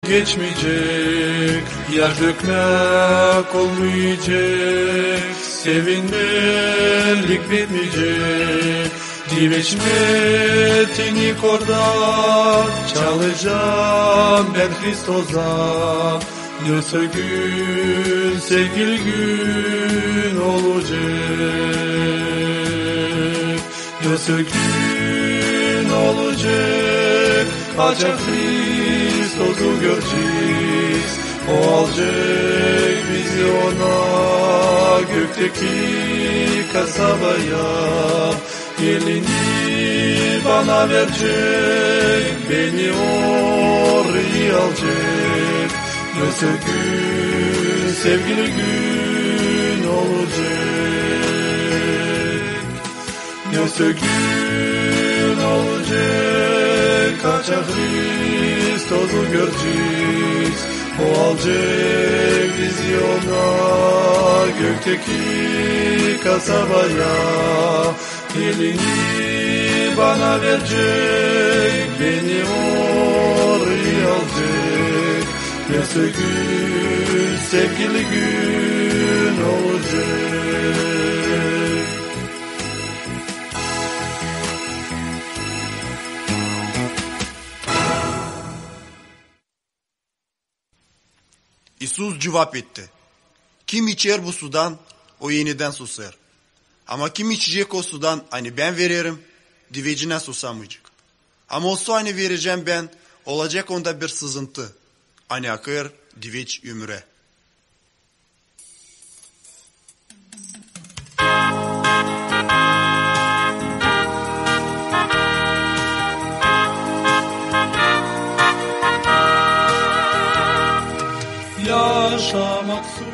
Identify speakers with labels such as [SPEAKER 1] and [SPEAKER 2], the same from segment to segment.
[SPEAKER 1] Geçmeyecek, yaş dökmek olmayacak, sevinmelik bitmeyecek. Diveç metini korda çalacağım ben Hristos'a. Yoksa gün sevgili gün olacak. Yoksa gün olacak, ancak Hristos'u göreceğiz. O alacak bizi ona, gökteki kasabaya. Elini bana verecek, beni oraya alacak. Yoksa gün sevgili gün olacak. Yoksa gün olacak, kaçak Hristos'u göreceğiz. O alacak bizi ona, gökteki kasabaya. Elini bana verecek, beni oraya alacak. Yoksa gün sevgili gün olacak.
[SPEAKER 2] İsus cevap etti. Kim içer bu sudan, o yeniden susar. Ama kim içecek o sudan, hani ben veririm, divecine susamayacak. Ama o su hani vereceğim ben, olacak onda bir sızıntı. Hani akır diveç ümre.
[SPEAKER 1] Yaşamak su.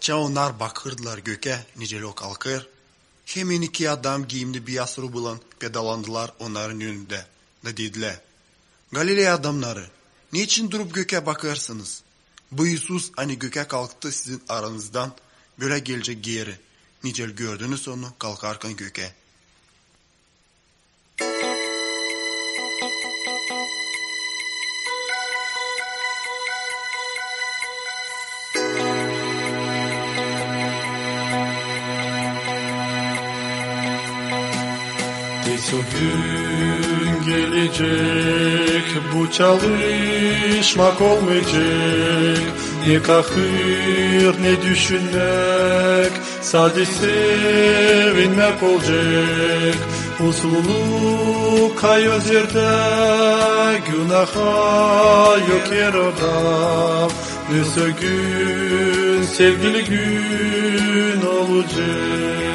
[SPEAKER 2] Atça onlar bakırdılar göke, nicelik kalkır. Hemen iki adam giyimli beyaz rubulan pedalandılar onların önünde. Ne dediler? Galilea adamları, niçin durup göke bakarsınız? Bu Isus hani göke kalktı sizin aranızdan, böyle gelecek geri. Nicel gördünüz onu kalkarken göke.
[SPEAKER 1] O gün gelecek, bu çalışmak olmayacak. Ne kahır ne düşünmek, sadece sevinmek olacak. Usululuk kayoz yerde, günaha yok yer orada. Neyse gün, sevgili gün olacak.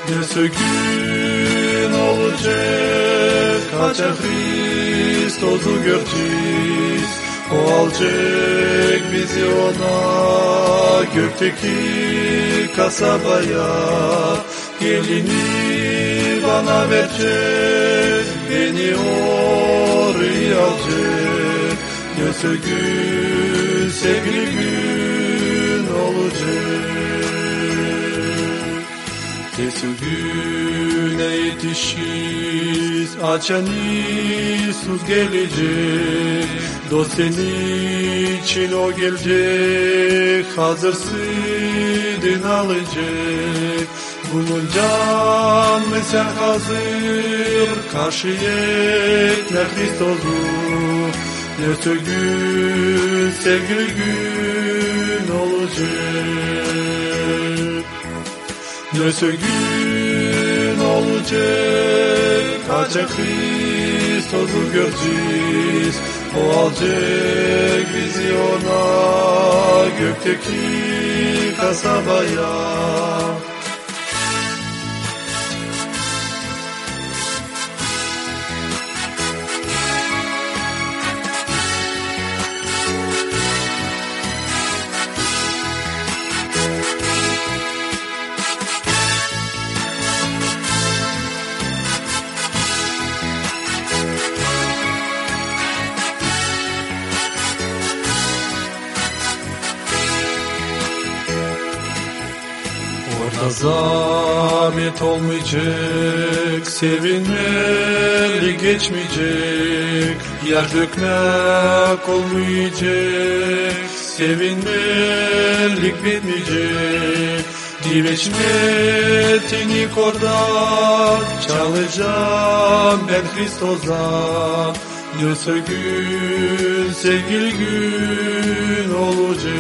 [SPEAKER 1] Neyse gün olacak, Haça Hristos'u göreceğiz. O alacak bizi ona, gökteki kasabaya. Gelini bana verecek, beni oraya alacak. Neyse gün, sevgili gün olacak. Neyse güne yetişiz, açan Isus gelecek. Dost senin için o gelecek, hazırsın alacak. Bunun canlı sen hazır, karşıyet ne Hristos'u. Neyse gün, sevgili gün olacak. Neyse gün olacak, Haça Hristos'u göreceğiz. O alacak bizi ona, gökteki kasabaya. Zahmet olmayacak, sevinmeli geçmeyecek. Yer dökmek olmayacak, sevinmelik bitmeyecek. Diveç metinik orada, çalacağım ben Hristos'a. Neyse gün, sevgili gün olacak.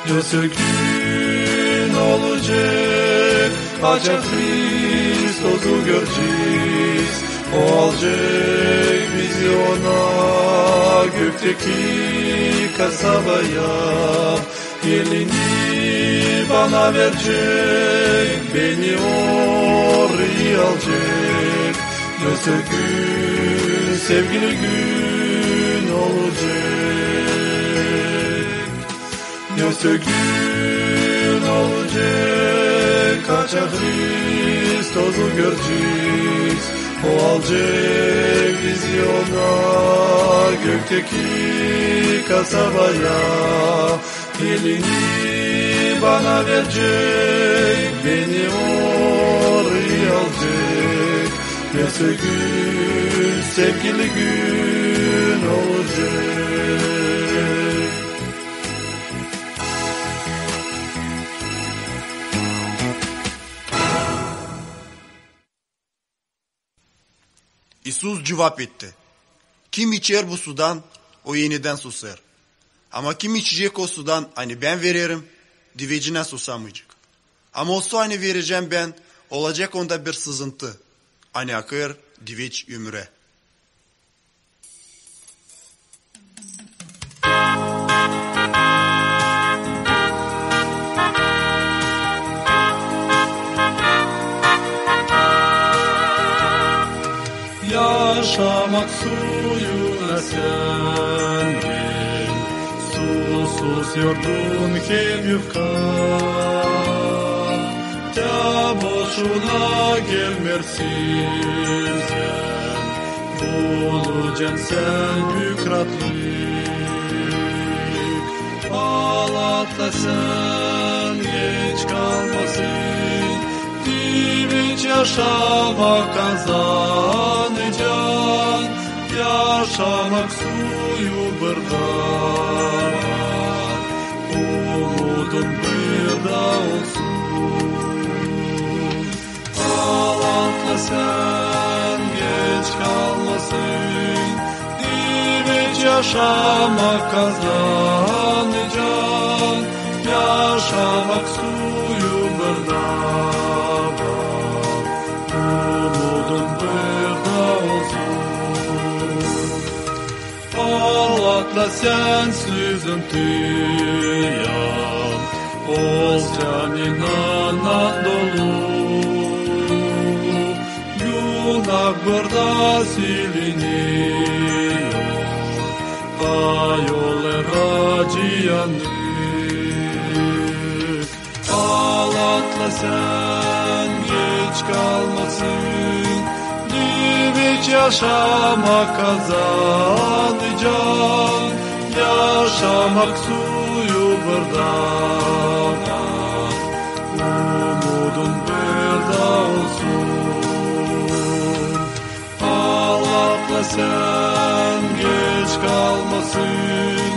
[SPEAKER 1] Neyse gün olacak, Haça Hristos'u göreceğiz. O alacak bizi ona, gökteki kasabaya. Gelini bana verecek, beni oraya alacak. Neyse gün, sevgili gün olacak. Neyse gün olacak, Haça Hristos'u göreceğiz. O alacak bizi ona, gökteki kasabaya. Elini bana verecek, beni oraya alacak. Neyse gün, sevgili gün olacak.
[SPEAKER 2] Isus cevap etti. Kim içer bu sudan, o yeniden susar. Ama kim içecek o sudan, hani ben veririm, divecine susamayacak. Ama o su hani vereceğim ben, olacak onda bir sızıntı. Hani akır diveç ömüre.
[SPEAKER 1] Yaşamak suyuna sen Sus yordun hem yufkan, ta boşuna gelmersin sen, bulacaksın sen bükratlık. Ağlatla sen geç kalmasın, diviç yaşama kazanacaksın, yaşamak suyu bırdan. Umudun burada olsun. Ağlatla sen geç kalmasın, diviç yaşama kazanacaksın, yaşamak suyu burada var. Umudun burada olsun. Ağlatla sen süzüntüyan, ol canına dolu. Günah burada siliniyor, ayol acıyanlık. Ağlatla sen geç kalmasın, diviç yaşama kazanacaksın, yaşamak suyu burada var. Umudun burada olsun. Ağlatla sen geç kalmasın,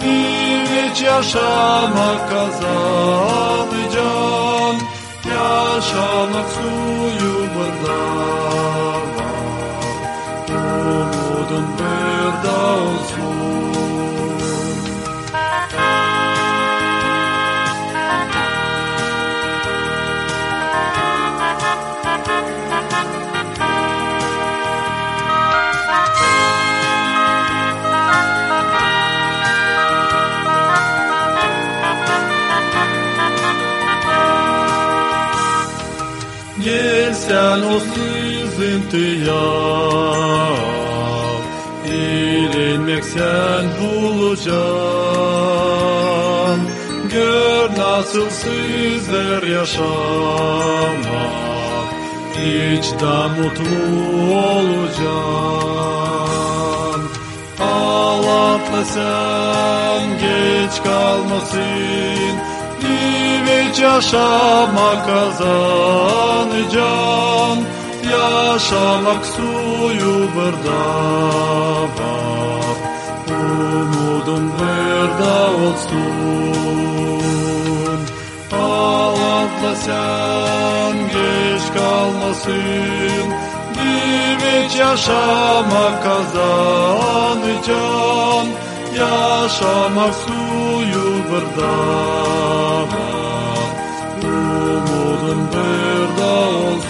[SPEAKER 1] diviç yaşama kazanacaksın, yaşamak suyu burada var. Umudun burada olsun. Gel sen o sızıntıya, ilinmek sen bulacaksın. Gör nasıl sizler yaşamak, hiç de mutlu olacaksın. Ağlatla sen geç kalmasın, diviç yaşama kazanacaksın, yaşamak suyu burada var. Umudun burada olsun. Ağlatla sen geç kalmasın, diviç yaşama kazanacaksın, yaşamak suyu burada var. Umudun burada olsun.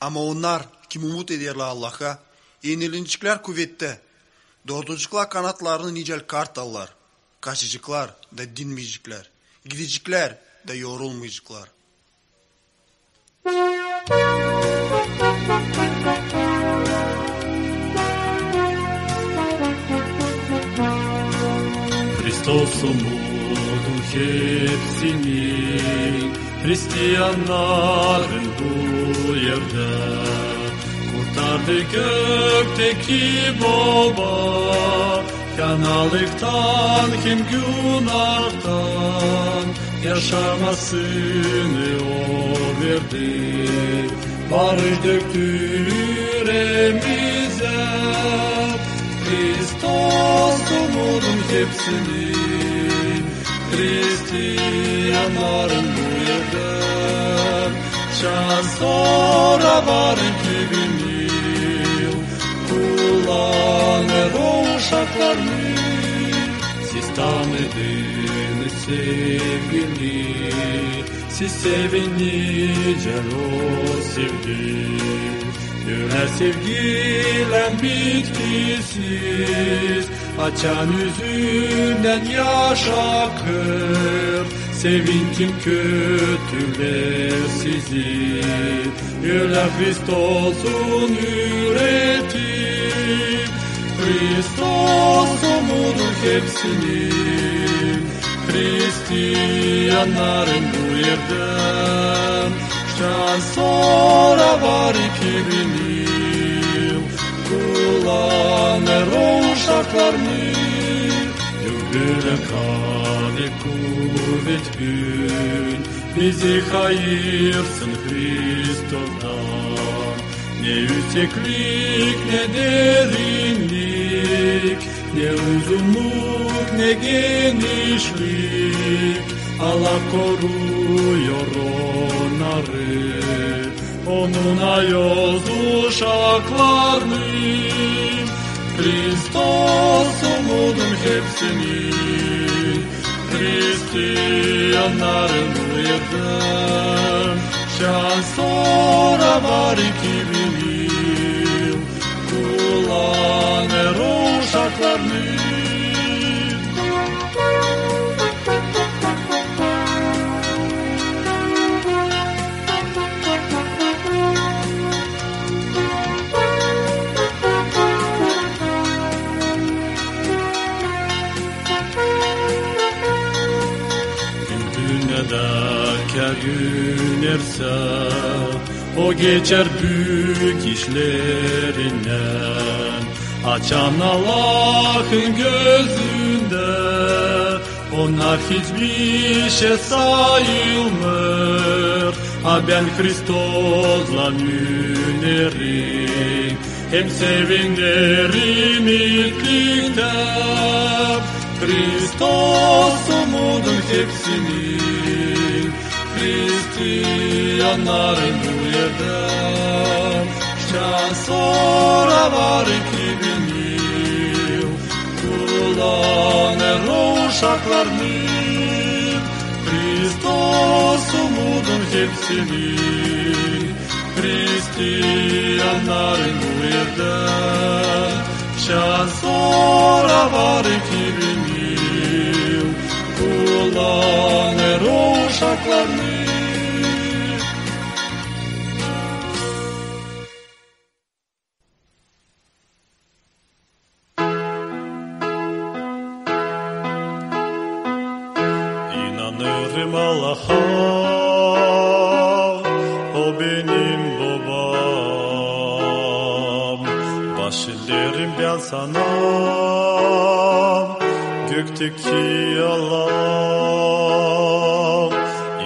[SPEAKER 2] Ama onlar kim umut ederler Allah'a, yenilinçikler kuvvette, doğducuklar kanatlarını nicel kartallar, kaçıcıklar da dinmeyecekler, gidecekler de yorulmayacaklar.
[SPEAKER 1] Hristos umudu hepsinin, Hristiyanların bu yerde. Kurtardı gökteki baba, kanalıktan hem günahtan, yaşamasını o verdi. Barış döktü yüreğimize, Hristos umudun hepsini, Hristiyanların bu yerde. Şans sonra var 2000 yıl, kullanır o uşaklarını. Siz tanıdınız sevgili, sevince o sevgi, döner sevgiyle bitkisiz, açan yüzünden yaş akır, sevinçim kötüler sizi, ölen Kristos'un üretir, Kristos umudun hepsinin, Hristiyanların bu yerden sonra var 2000 yıl kullanır o uşaklarını böyle kâne kuvvet gün bizi hayırsın Kristos'tan ne yükseklik ne derinlik ne uzunluk ne genişlik Allah koruyor onları onunla yoz uşaklarını Kristos umudun hepsinin Hristiyanların bu yerden şan sonra var 2000 yıl kullanır uşaklarını Günerse o geçer büyük işlerinden açan Allah'ın gözünde onlar hiçbir şey sayılmır ben Kristos'la ünerim hem sevinlerim ilklikte Kristos umudun hepsini Hristiyanların bu yerden şan sonra var 2000 yıl kullanır uşaklarını Kristos umudun hepsini Hristiyanların bu yerden şan sonra var 2000 yıl kullanır uşaklarını İnanırım Allah'a o benim babam başlarım ben sana gökteki Allah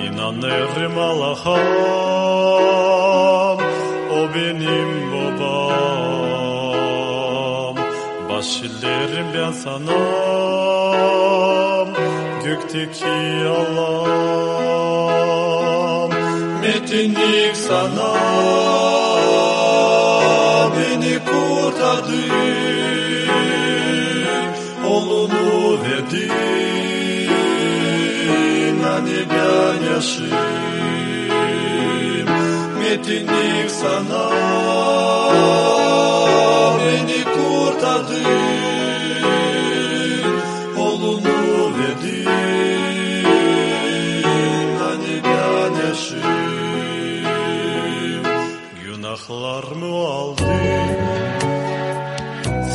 [SPEAKER 1] İnanırım Allah'a o benim babam başlarım ben sana gökteki Allah metinlik sana beni kurtardı oğlunu verdin hani ben yaşayayım metinlik sana beni kurtardı oğlunu verdin hani ben yaşayayım günahlarımı aldın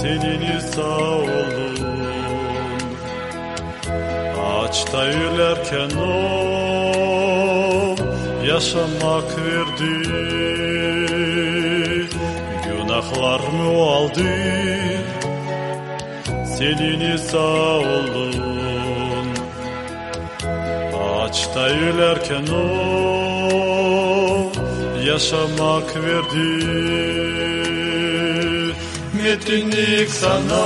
[SPEAKER 1] senin sağ olun ağaçta ülerken o yaşamak verdi günahlarımı aldı senin sağ olun ağaçta ülerken o yaşamak verdi metinlik sana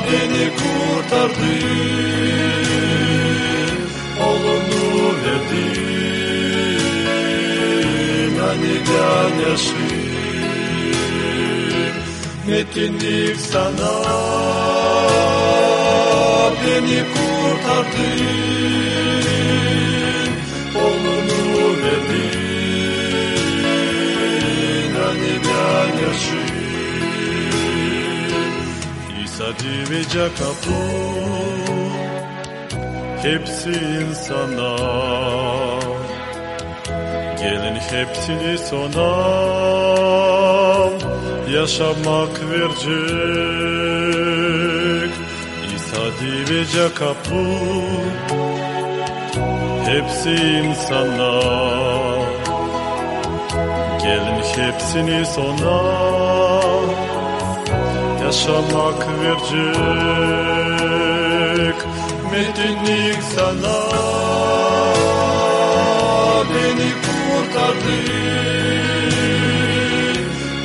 [SPEAKER 1] beni kurtardı oğlunu verdin hani ben yaşayayım metinlik sana beni kurtardı İsa ve Cakapu hepsi insana. Gelin hepsini sona yaşamak verecek. İsa ve Cakapu hepsi insana. Gelin hepsini sona yaşamak verecek. Metinlik sana beni kurtardın,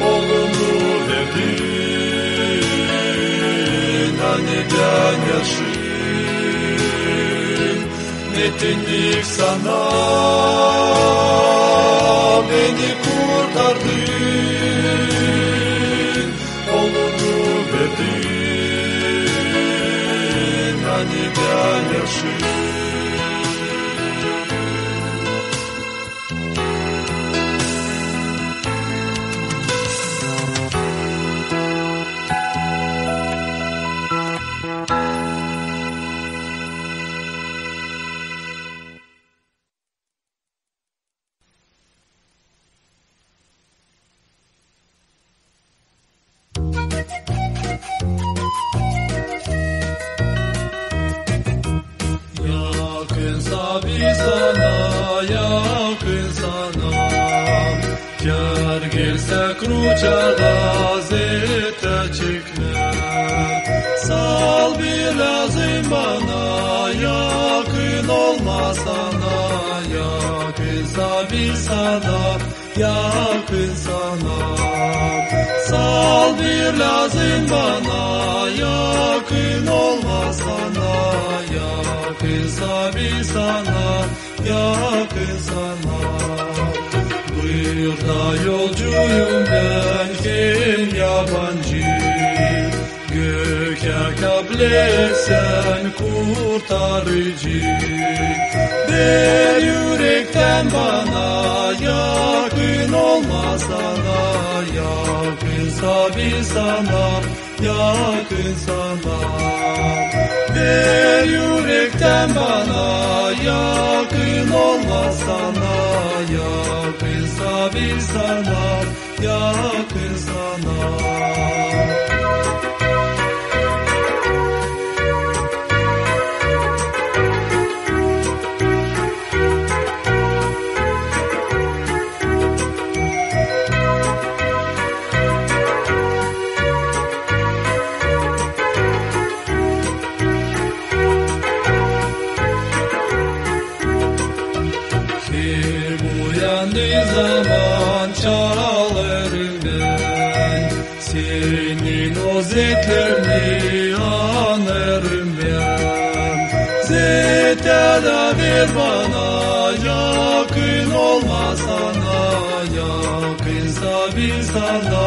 [SPEAKER 1] oğlunu verdin, anneden yaşın. Metinlik sana beni kurtardın, oğlunu verdin, anneden yaşın.
[SPEAKER 3] Kruçala zetecekler. Sal bir lazım bana, yakın olma sana. Yakınsa bir sana, yakın sana. Sal bir lazım bana, yakın olma sana. Yakınsa bir sana, yakın sana. Burada yolcuyum ben, kim yabancı. Göke kable sen kurtarıcı. Ver yürekten bana, yakın olma sana. Yakınsa bir sana, yakın sana. Ver yürekten bana, yakın olma sana. Yakınsa bir sana, yakın sana. Zaman çalarım ben, senin o zetlerini anarım ben. Zetlere ver bana, yakın olma sana. Yakınsa bir sana,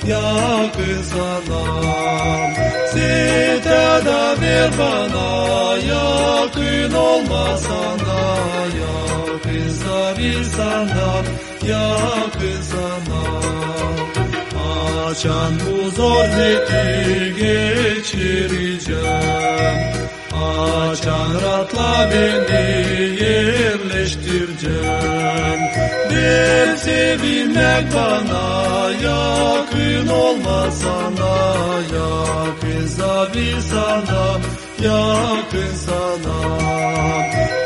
[SPEAKER 3] yakın sana. Zetlere ver bana, yakın olma sana. Yakınsa bir sana, yakın sana. Açan bu zor zeti geçireceğim. Açan ratla beni yerleştireceğim. Bir sevinmek bana, yakın olma sana. Yakınsa bir sana, yakın sana.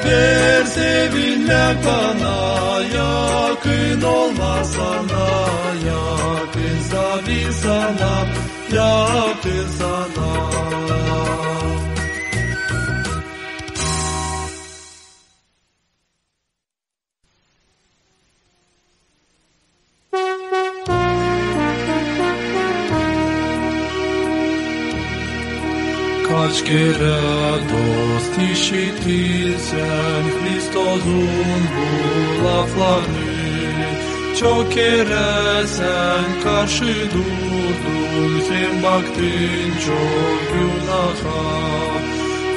[SPEAKER 3] Ver sevinmek bana, yakın olma sana. Yakınsa bir sana, yakın sana. Kaç kere dost işitirsen Kristos'un bu laflarını, çok kere sen karşı durdun, sen baktın çok günaha.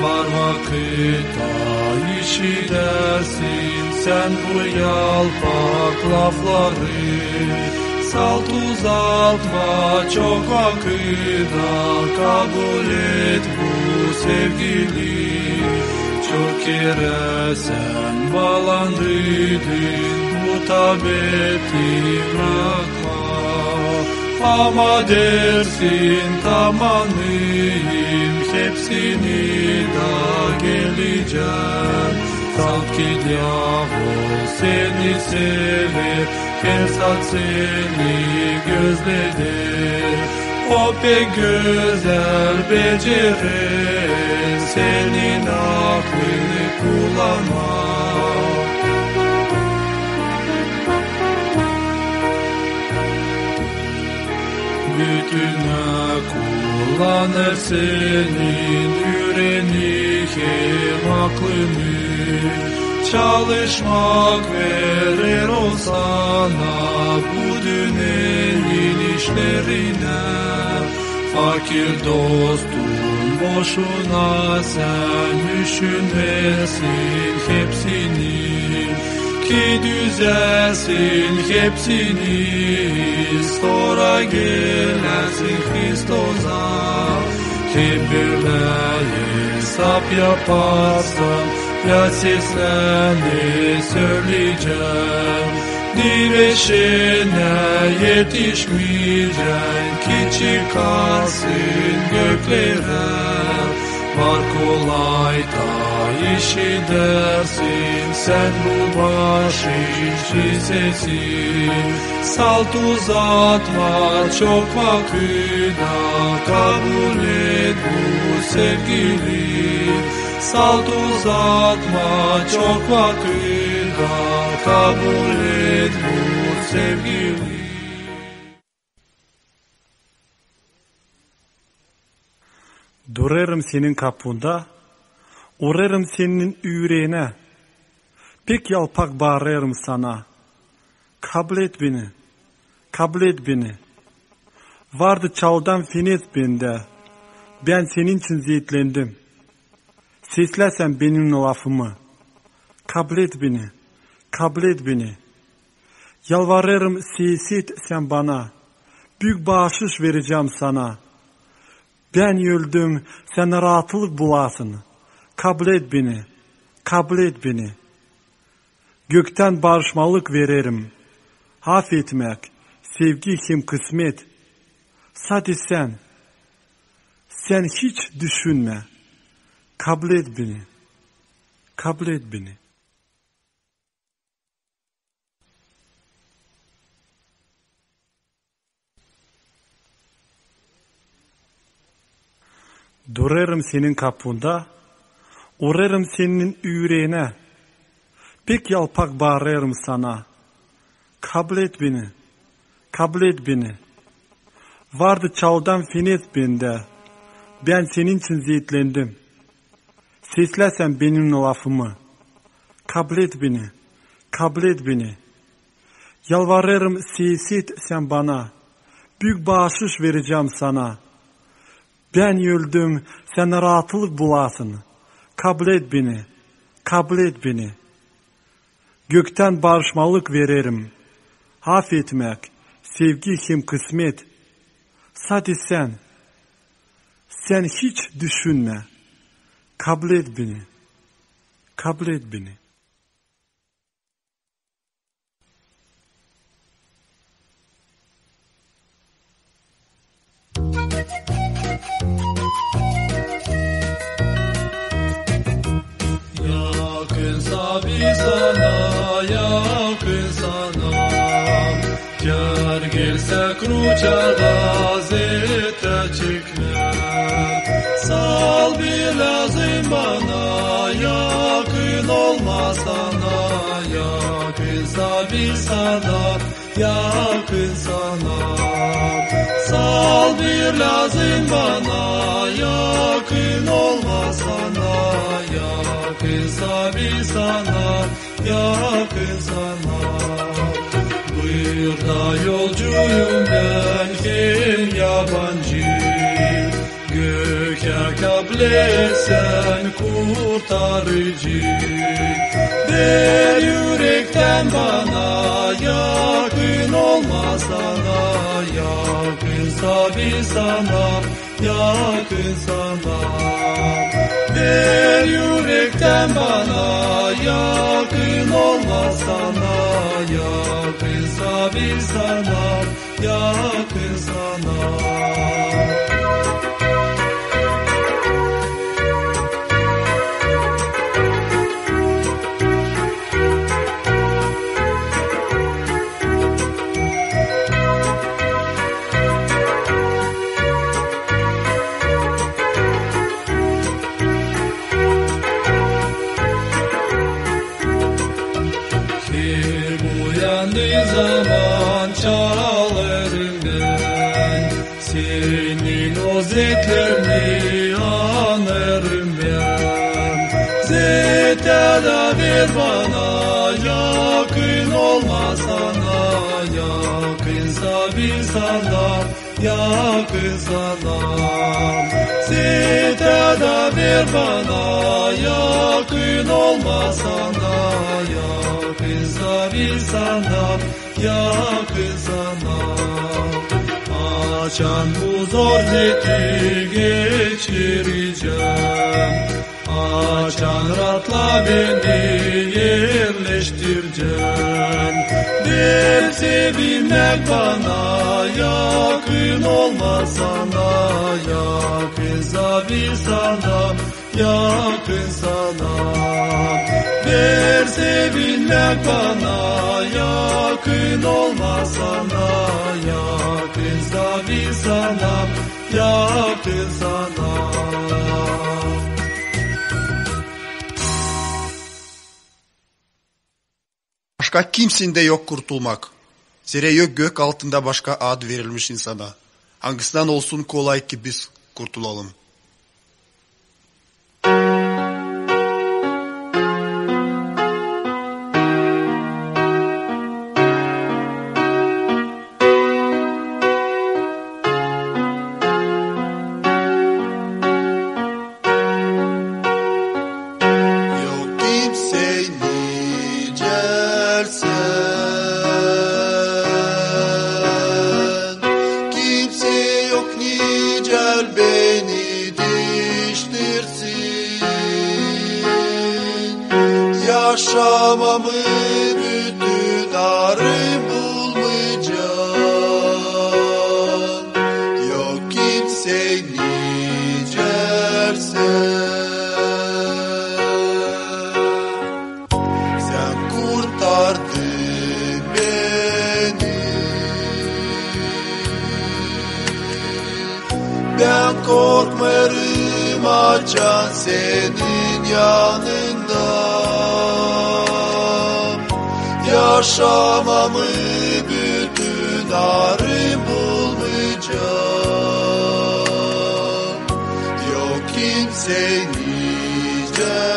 [SPEAKER 3] Var vakit işitersin sen bu yalpak lafları. salt uzatma çok akıda, kabul et bu sevgili. Çok kere sen bağlandıydın, muhabbeti bırakma. Ama dersin tamamıyım, hepsini da geleceğim. Salt ki Yahveh seni sever, her saat seni gözleder. O pek güzel becerir, senin aklını kullanmak. Bütüne kullanır senin yüreğini hem aklını. Çalışmak verir o sana bu dünyanın işlerine. Fakir dostum boşuna sen düşünmesin hepsini. Ki düzelsin hepsini, sonra gelersin Kristos'a. Hep böyle hesap yaparsan, ya seslenme söyleyeceğim. Direşine yetişmeyeceksin ki çıkarsın göklere. Var kolay da işi dersin, sen bu başı sesin. Salt uzatma çok vakıda, kabul et bu sevgili. Salt uzatma çok vakıda, kabul et bu sevgili.
[SPEAKER 4] Durarım senin kapında, uğrarım senin yüreğine. Pek yalpak bağırırım sana. Kabul et beni, kabul et beni. Vardı çağdan fenet bende, ben senin için zeytlendim. Seslersen benim lafımı, kabul et beni, kabul et beni. Yalvarırım sesit sen bana, büyük bağışış vereceğim sana. Ben öldüm, sen rahatlık bulasın. Kabul et beni, kabul et beni. Gökten barışmalık veririm. Affetmek, sevgi hem kısmet. Sadece sen hiç düşünme. Kabul et beni, kabul et beni. Durarım senin kapında, uğrarım senin yüreğine. Pek yalpak bağırırım sana. Kabul et beni, kabul et beni. Vardı çağdan fenet bende, ben senin için zeytlendim. Seslersen benim lafımı, kabul et beni, kabul et beni. Yalvarırım sesit sen bana, büyük bağışış vereceğim sana. Ben öldüm, sen rahatlık bulasın. Kabul et beni, kabul et beni. Gökten barışmalık veririm. Affetmek, sevgi hem kısmet. Sadece sen hiç düşünme. Kabul et beni, kabul et beni.
[SPEAKER 3] Yakınsa bir sana, yakın sana. Kâr gelse kruçada zete çıkmaz. Sal bir lazım bana, yakın olma sana. Yakınsa bir sana, yakın sana. Sal bir lazım bana, yakın olma sana. Yakınsa bir sana, yakın sana. Burada yolcuyum ben hem yabancı. Göker kablesen kurtarıcı. Ver yürekten bana yakın ol olmasana, yakınsa bir sana, yakın sana. Ver yürekten bana, yakın olmasana, yakınsa bir sana, yakın sana. Zaman çalarım ben, senin o zikrini anarım ben. Zetada ver bana, yakın olmasana, yakınsa bir sana, yakın sana. Zetada ver bana, yakın olmasana, yakınsa bir sana, yakın sana. Açan bu zor zeki geçireceğim, açan rahatla beni yerleştireceğim. Bir sevinmek bana, yakın olmasana, yakınsa bir sana, yakın sana. Bir sevinmek bana, yakın olmasana, yakınsa bir sana, yakın sana.
[SPEAKER 2] Başka kimsinde yok kurtulmak. Zira yok gök altında başka ad verilmiş insana. Hangisinden olsun kolay ki biz kurtulalım.
[SPEAKER 1] Yaşamamı bütün arı bulmayacağım. Yok kimse nicersen. Sen kurtardın beni. Ben korkmarım açan senin yanında. Yaşamamı bütün arı bulmayacağım. Yok kimse nicersen.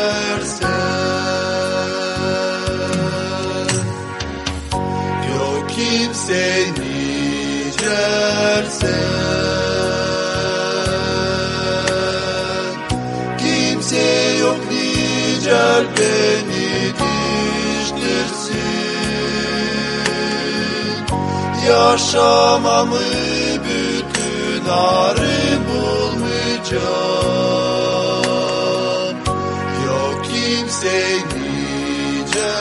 [SPEAKER 1] Yok kimse nicersen. Kimse yok nicel beni diştirsin. Yaşamamı bütün arı bulmayacağım. Yok kimse nicersen.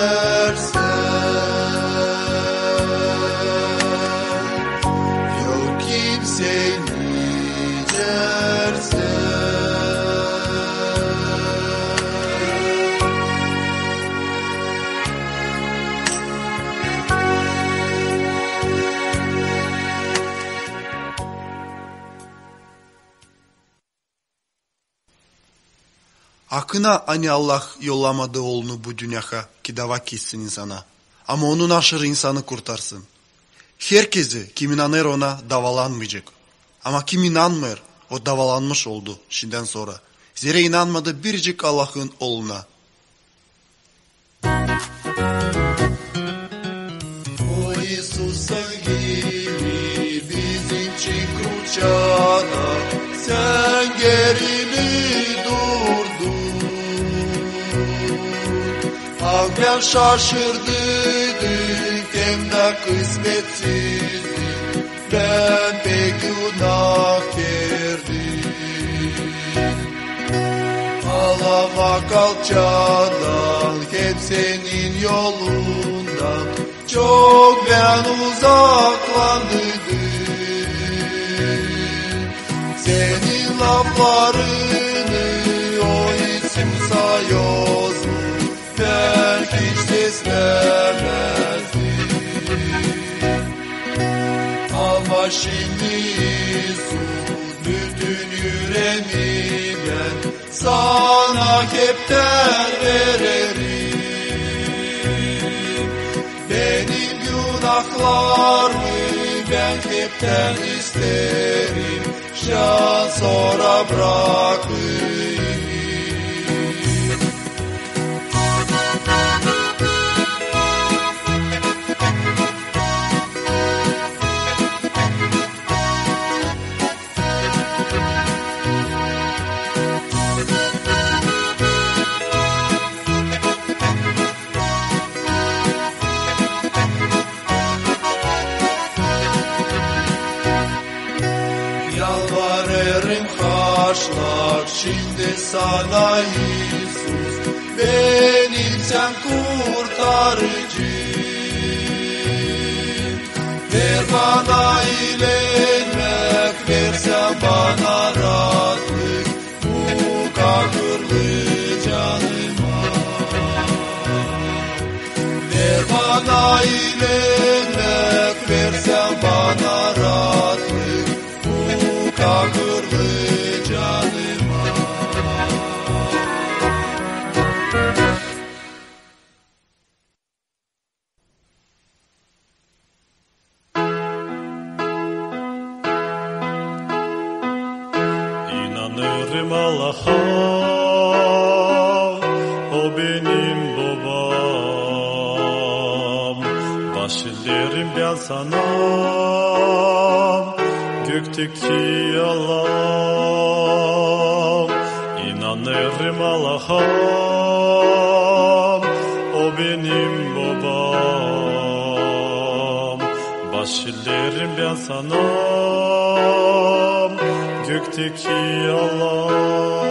[SPEAKER 1] Yok kimse nicersen.
[SPEAKER 2] Akına hani Allah yollamadı oğlunu bu dünyaya ki dava kessin insana. Ama onun aşırı insanı kurtarsın. Herkesi kim inanır ona davalanmayacak. Ama kim inanmıyor o davalanmış oldu şimdiden sonra. Zira inanmadı biricik Allah'ın oğluna.
[SPEAKER 1] O İsus'un gibi bizim için kruçana sen gerili durdun. Ah ben şaşırdım bende kısmetsizlik, ben pek günahkardım. Ağlamak alçadan, hep senin yolundan, çok ben uzaklandım. Senin laflarını o isim sayıyorsun, ben hiç seslemezdim. Ama şimdi Yusuf, bütün yüreğimi ben sana hepten veririm. Benim günahlarımı ben hepten isterim, şan sonra bırakayım. Yalvarırım haşlak şimdi sana Iisus, benim sen kurtarıcı. Ver bana iyilemek, versen bana rahatlık, bu kahırlı canıma. Ver bana iyilemek, versen bana rahatlık, kahırlı canıma.
[SPEAKER 3] İnanırım Allah'a, o benim babam. Baş ederim ben sana, gökteki Allah'ım. İnanırım Allah'a, o benim babam. Baş ederim ben sana, gökteki Allah'ım.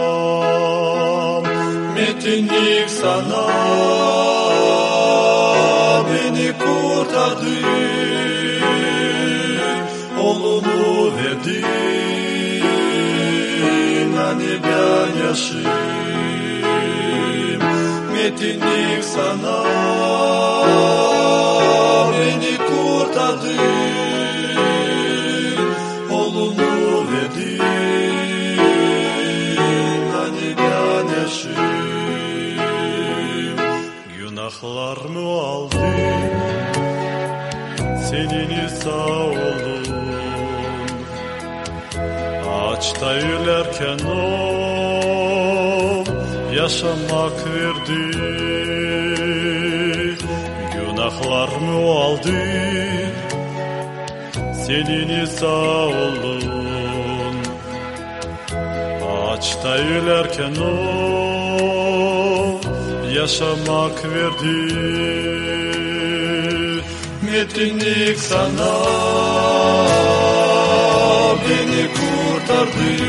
[SPEAKER 3] Metinlik sana, beni kurtardın, oğlunu verdin, hani ben yaşayayım. Metinlik sana, beni kurtardın, oğlunu verdin, hani ben yaşayayım. Günahlarımı aldın, senin sağ olun. Ağaçta yürürken o yaşamak verdi. Günahlarımı aldı, senin sağ olun. Ağaçta yürürken o yaşamak verdi. Metinlik sana, beni kurtardın,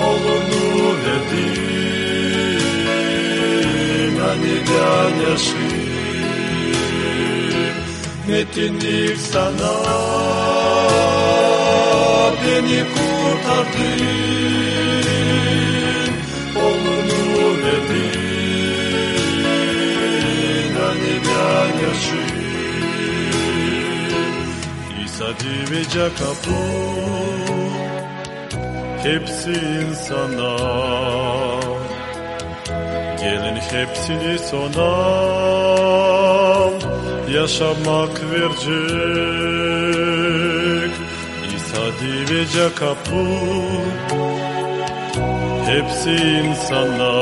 [SPEAKER 3] oğlunu verdin, hani ben yaşayayım. Metinlik sana, beni kurtardın, oğlunu verdin, hani ben yaşayayım. İsa ve kapı, hepsi insana, gelin hepsini sona, yaşamak verecek. İsa ve kapı, hepsi insana,